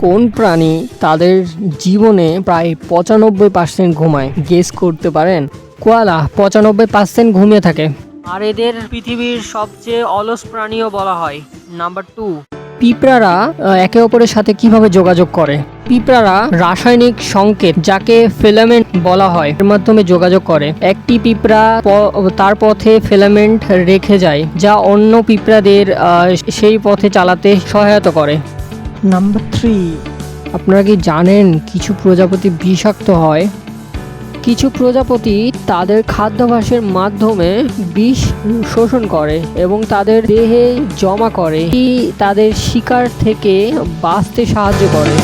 কোন প্রাণী তাদের জীবনে প্রায় 95% ঘুমায়? গেস করতে পারেন? কোয়ালা 95% ঘুমিয়ে থাকে। আর এদের পৃথিবীর সবচেয়ে অলস প্রাণীও বলা হয়। নাম্বার 2, পিঁপড়ারা একে অপরের সাথে কিভাবে যোগাযোগ করে? পিঁপড়ারা রাসায়নিক সংকেত, যাকে ফিলামেন্ট বলা হয়, এর মাধ্যমে যোগাযোগ করে। একটি পিঁপড়া তার পথে ফিলামেন্ট রেখে যায়, যা অন্য পিঁপড়াদের সেই পথে চালাতে সহায়তা করে। নাম্বার 3, আপনারা কি জানেন কিছু প্রজাপতি বিষাক্ত হয়? কিছু প্রজাপতি তাদের খাদ্যাভ্যাসের মাধ্যমে বিষ শোষণ করে এবং তাদের দেহে জমা করে, এটি তাদের শিকার থেকে বাঁচতে সাহায্য করে।